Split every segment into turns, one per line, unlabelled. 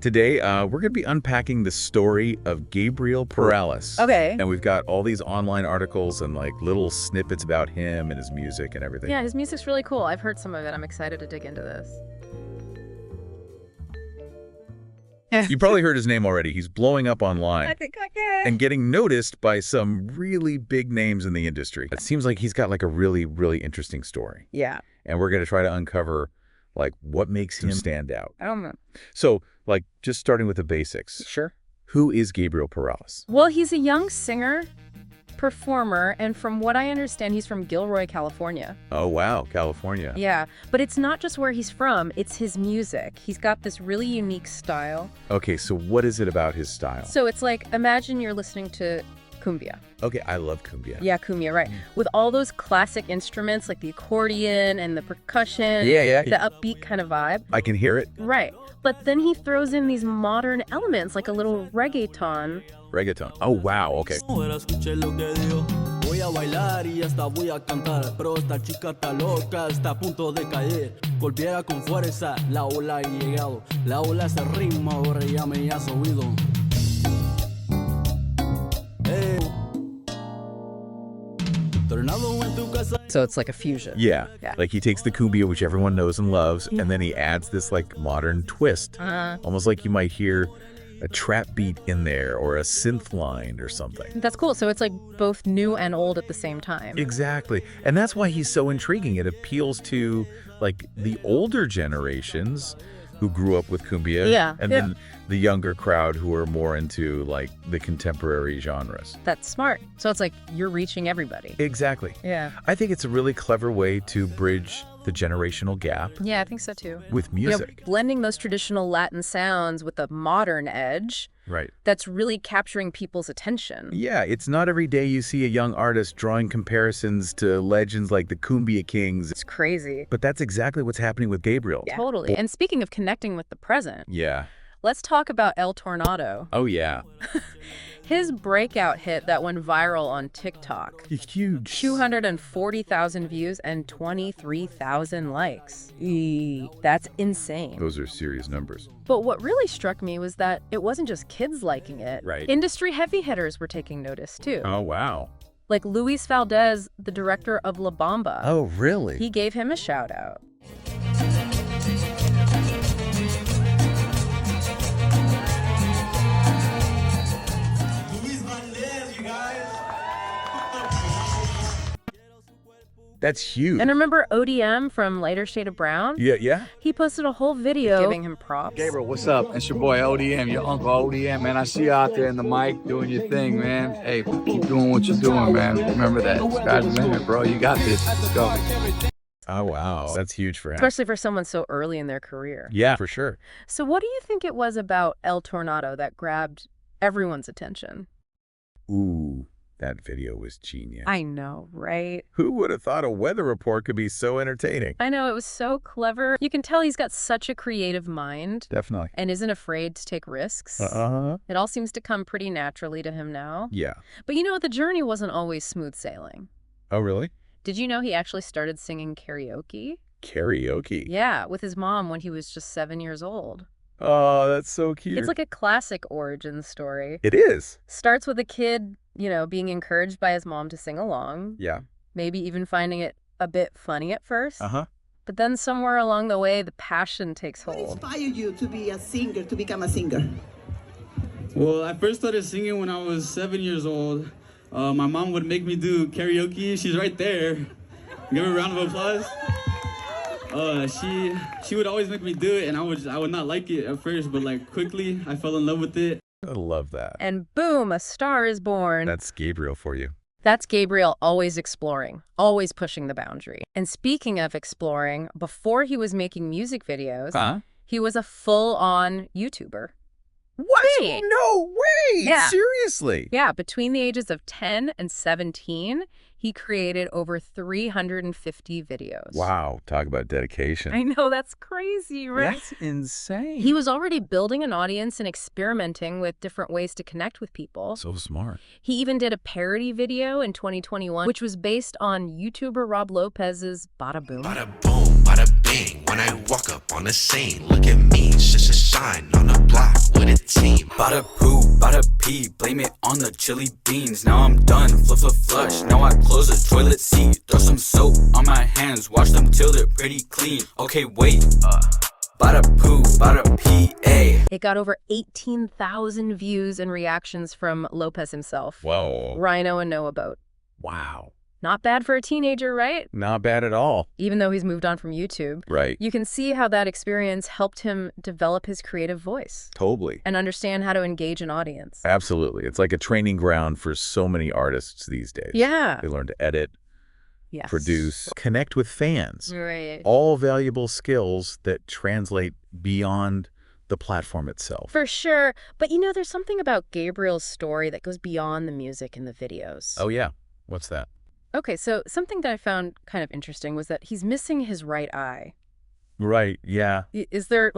Today, we're going to be unpacking the story of Gabriel Perales.
Okay.
And we've got all these online articles and like little snippets about him and his music and everything.
Yeah, his music's really cool. I've heard some of it. I'm excited to dig into this.
You probably heard his name already. He's blowing up online.
I think I can.
And getting noticed by some really big names in the industry. It seems like he's got like a really, really interesting story.
Yeah.
And we're going to try to uncover like what makes him stand out.
I don't know.
So like just starting with the basics.
Sure.
Who is Gabriel Perales?
Well, he's a young singer, performer, and from what I understand, he's from Gilroy, California.
Oh, wow. California.
Yeah, but it's not just where he's from, it's his music. He's got this really unique style.
Okay, so what is it about his style?
So it's like, imagine you're listening to cumbia.
Okay, I love cumbia.
Yeah, cumbia, right. With all those classic instruments like the accordion and the percussion.
Yeah.
The upbeat kind of vibe.
I can hear it.
Right. But then he throws in these modern elements like a little reggaeton.
Reggaeton. Oh, wow. Okay.
Voy a bailar y hasta voy a cantar, pero esta chica está loca, está a punto de caer. Golpea con fuerza, la ola ha llegado. La ola se ritmo, ahora ya me has oído. Tornado en tu casa.
So it's like a fusion.
Yeah.
Yeah.
Like he takes the cumbia, which everyone knows and loves, and then he adds this like modern twist. Almost like you might hear a trap beat in there or a synth line or something.
That's cool. So it's like both new and old at the same time.
Exactly. And that's why he's so intriguing. It appeals to like the older generations who grew up with cumbia.
Yeah,
And then the younger crowd who are more into like the contemporary genres.
That's smart. So it's like you're reaching everybody.
Exactly.
Yeah.
I think it's a really clever way to bridge the generational gap
Yeah, I think so too.
with music.
Blending those traditional Latin sounds with a modern edge
Right.
that's really capturing people's attention.
Yeah, it's not every day you see a young artist drawing comparisons to legends like the Cumbia Kings.
It's crazy.
But that's exactly what's happening with Gabriel.
Totally. And speaking of connecting with the present,
Yeah.
let's talk about El Tornado.
Oh, yeah.
His breakout hit that went viral on TikTok.
It's huge.
240,000 views and 23,000 likes. That's insane.
Those are serious numbers.
But what really struck me was that it wasn't just kids liking it.
Right.
Industry heavy hitters were taking notice too.
Oh, wow.
Like Luis Valdez, the director of La Bamba.
Oh, really?
He gave him a shout out.
That's huge.
And remember ODM from Lighter Shade of Brown?
Yeah?
He posted a whole video giving him props.
Gabriel, what's up? It's your boy ODM, your uncle ODM, man. I see you out there in the mic doing your thing, man. Hey, keep doing what you're doing, man. Remember that. Sky's the limit, bro. You got this. Let's go.
Oh, wow. That's huge for him.
Especially for someone so early in their career.
Yeah, for sure.
So what do you think it was about El Tornado that grabbed everyone's attention?
Ooh, that video was genius.
I know, right?
Who would have thought a weather report could be so entertaining?
I know, it was so clever. You can tell he's got such a creative mind
Definitely.
and isn't afraid to take risks.
Uh-huh.
It all seems to come pretty naturally to him now.
Yeah.
But you know, the journey wasn't always smooth sailing.
Oh, really?
Did you know he actually started singing karaoke?
Karaoke.
Yeah, with his mom when he was just 7 years old.
Oh, that's so cute.
It's like a classic origin story.
It is.
Starts with a kid, being encouraged by his mom to sing along.
Yeah.
Maybe even finding it a bit funny at first.
Uh-huh.
But then somewhere along the way, the passion takes
What
hold.
inspired you to be a singer, to become a singer?
Well, I first started singing when I was 7 years old. My mom would make me do karaoke. She's right there. Give her a round of applause. She would always make me do it, and I would not like it at first, but like quickly I fell in love with it.
I love that.
And boom, a star is born.
That's Gabriel for you.
That's Gabriel always exploring, always pushing the boundary. And speaking of exploring, before he was making music videos, he was a full-on YouTuber.
What?
Wait.
No way!
Yeah.
Seriously?
Yeah, between the ages of 10 and 17, he created over 350 videos.
Wow. Talk about dedication.
I know, that's crazy, right?
That's insane.
He was already building an audience and experimenting with different ways to connect with people.
so smart.
He even did a parody video in 2021, which was based on YouTuber Rob Lopez's Bada Boom.
Bada boom, bada bing. When I walk up on the scene, look at me, shine on the block. cha-ching. Bada poo, bada pee, blame it on the chili beans. Now I'm done, flush. Now I close the toilet seat. Throw some soap on my hands, wash them till they're pretty clean. Okay, wait. Bada poo, bada pee, ayy.
It got over 18,000 views and reactions from Lopez himself.
Whoa.
Rhino and Noah Boat.
Wow.
Not bad for a teenager, right?
Not bad at all.
Even though he's moved on from YouTube.
Right.
You can see how that experience helped him develop his creative voice.
Totally.
And understand how to engage an audience.
Absolutely. It's like a training ground for so many artists these days.
Yeah.
They learn to edit,
Yes.
produce, connect with fans.
Right.
All valuable skills that translate beyond the platform itself.
For sure. But there's something about Gabriel's story that goes beyond the music and the videos.
Oh, yeah. What's that?
Okay, so something that I found kind of interesting was that he's missing his right eye.
Right, yeah.
Is there,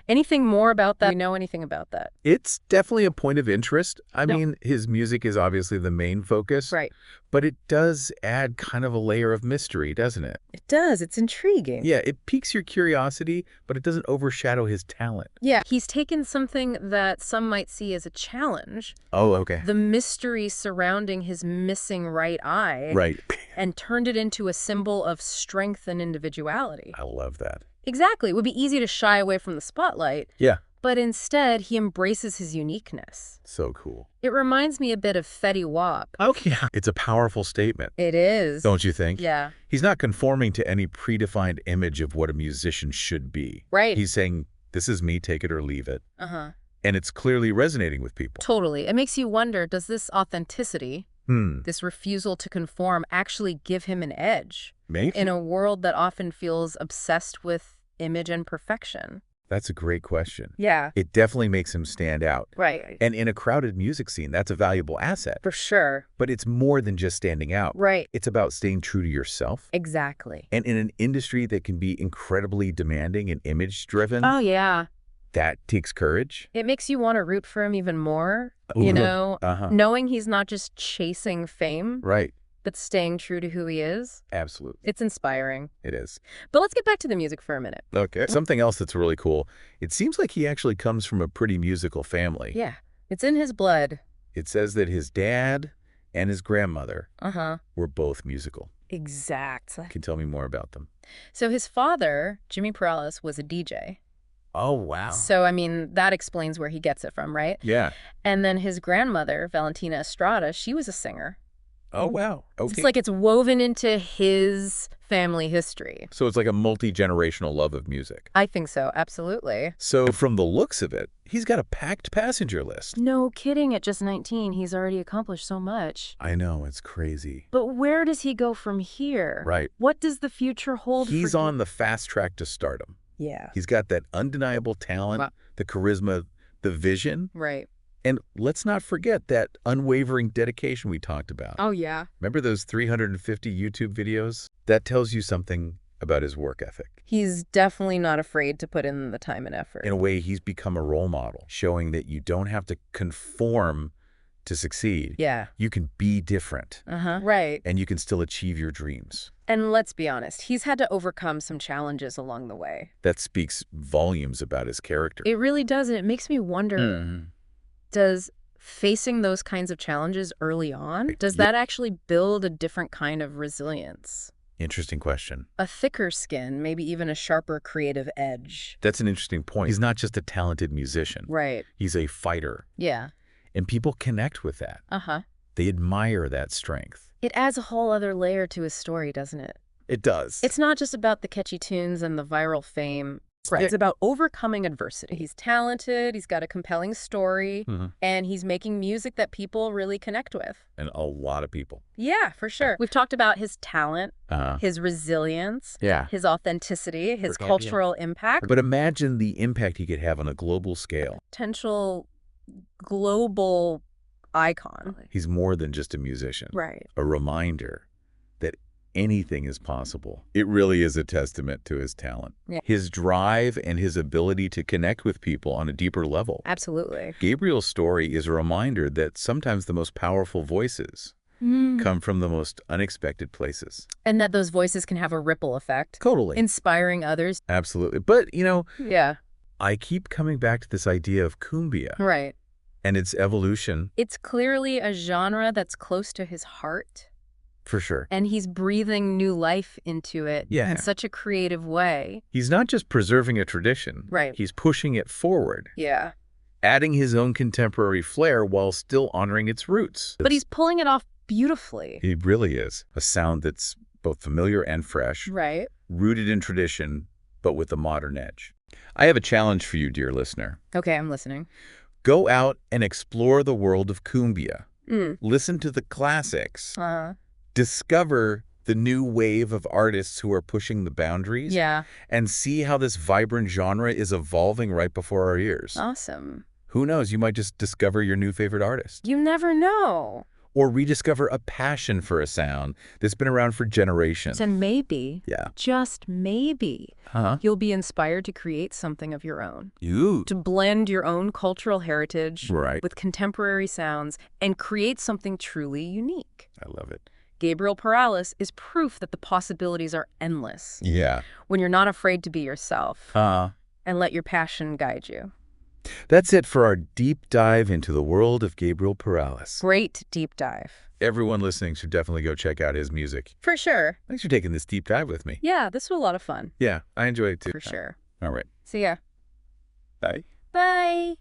anything more about that? Do you know anything about that?
It's definitely a point of interest. I mean, his music is obviously the main focus.
Right.
But it does add kind of a layer of mystery, doesn't it?
It does. It's intriguing.
Yeah, it piques your curiosity, but it doesn't overshadow his talent.
Yeah, he's taken something that some might see as a challenge.
Oh, okay.
The mystery surrounding his missing right eye.
Right.
And turned it into a symbol of strength and individuality.
I love that.
Exactly. It would be easy to shy away from the spotlight.
Yeah.
But instead, he embraces his uniqueness.
So cool.
It reminds me a bit of Fetty Wap.
Okay. Yeah. It's a powerful statement.
It is.
Don't you think?
Yeah.
He's not conforming to any predefined image of what a musician should be.
Right.
He's saying, this is me, take it or leave it.
Uh-huh.
And it's clearly resonating with people.
Totally. It makes you wonder, does this authenticity, this refusal to conform, actually give him an edge?
Maybe.
In a world that often feels obsessed with image and perfection?
That's a great question.
Yeah.
It definitely makes him stand out.
Right.
And in a crowded music scene, that's a valuable asset.
For sure.
But it's more than just standing out.
Right.
It's about staying true to yourself.
Exactly.
And in an industry that can be incredibly demanding and image-driven,
Oh, yeah.
that takes courage.
It makes you want to root for him even more,
Ooh.
knowing he's not just chasing fame,
Right.
but staying true to who he is.
Absolutely.
It's inspiring.
It is.
But let's get back to the music for a minute.
Okay. Something else that's really cool. It seems like he actually comes from a pretty musical family.
Yeah. It's in his blood.
It says that his dad and his grandmother
Uh-huh.
were both musical.
Exactly.
Can you tell me more about them?
So his father, Jimmy Perales, was a DJ.
Oh, wow.
So, that explains where he gets it from, right?
Yeah.
And then his grandmother, Valentina Estrada, she was a singer.
Oh, wow. Okay.
It's like it's woven into his family history.
So it's like a multi-generational love of music.
I think so, absolutely.
So from the looks of it, he's got a packed passenger list.
No kidding, at just 19, he's already accomplished so much.
I know, it's crazy.
But where does he go from here?
Right.
What does the future hold for him?
He's on the fast track to stardom.
Yeah.
He's got that undeniable talent,
Wow.
the charisma, the vision.
Right.
And let's not forget that unwavering dedication we talked about.
Oh, yeah.
Remember those 350 YouTube videos? That tells you something about his work ethic.
He's definitely not afraid to put in the time and effort.
In a way, he's become a role model, showing that you don't have to conform to succeed.
Yeah.
You can be different.
Uh-huh. Right.
And you can still achieve your dreams.
And let's be honest, he's had to overcome some challenges along the way.
That speaks volumes about his character.
It really does, and it makes me wonder, does facing those kinds of challenges early on, does that actually build a different kind of resilience?
Interesting question.
A thicker skin, maybe even a sharper creative edge.
That's an interesting point. He's not just a talented musician.
Right.
He's a fighter.
Yeah.
And people connect with that.
Uh-huh.
They admire that strength.
It adds a whole other layer to his story, doesn't it?
It does.
It's not just about the catchy tunes and the viral fame.
Right.
It's about overcoming adversity. He's talented, he's got a compelling story, and he's making music that people really connect with.
And a lot of people.
Yeah, for sure. We've talked about his talent, his resilience, his authenticity, his cultural impact.
But imagine the impact he could have on a global scale.
Potential global icon.
He's more than just a musician.
Right.
A reminder that anything is possible. It really is a testament to his talent.
Yeah.
His drive and his ability to connect with people on a deeper level.
Absolutely.
Gabriel's story is a reminder that sometimes the most powerful voices come from the most unexpected places.
And that those voices can have a ripple effect.
Totally.
Inspiring others.
Absolutely. But,
Yeah.
I keep coming back to this idea of cumbia
Right.
and its evolution.
It's clearly a genre that's close to his heart.
For sure.
And he's breathing new life into it in such a creative way.
He's not just preserving a tradition.
Right.
He's pushing it forward.
Yeah.
Adding his own contemporary flair while still honoring its roots.
But he's pulling it off beautifully.
He really is. A sound that's both familiar and fresh.
Right.
Rooted in tradition, but with a modern edge. I have a challenge for you, dear listener.
Okay, I'm listening.
Go out and explore the world of cumbia.
Mm.
Listen to the classics.
Uh-huh.
Discover the new wave of artists who are pushing the boundaries.
Yeah.
And see how this vibrant genre is evolving right before our ears.
Awesome.
Who knows, you might just discover your new favorite artist.
You never know.
Or rediscover a passion for a sound that's been around for generations.
And maybe, just maybe, you'll be inspired to create something of your own. To blend your own cultural heritage with contemporary sounds and create something truly unique.
I love it.
Gabriel Perales is proof that the possibilities are endless.
Yeah.
When you're not afraid to be yourself and let your passion guide you.
That's it for our deep dive into the world of Gabriel Perales.
Great deep dive.
Everyone listening should definitely go check out his music.
For sure.
Thanks for taking this deep dive with me.
Yeah, this was a lot of fun.
Yeah, I enjoyed it too.
For sure.
All right.
See ya.
Bye.
Bye.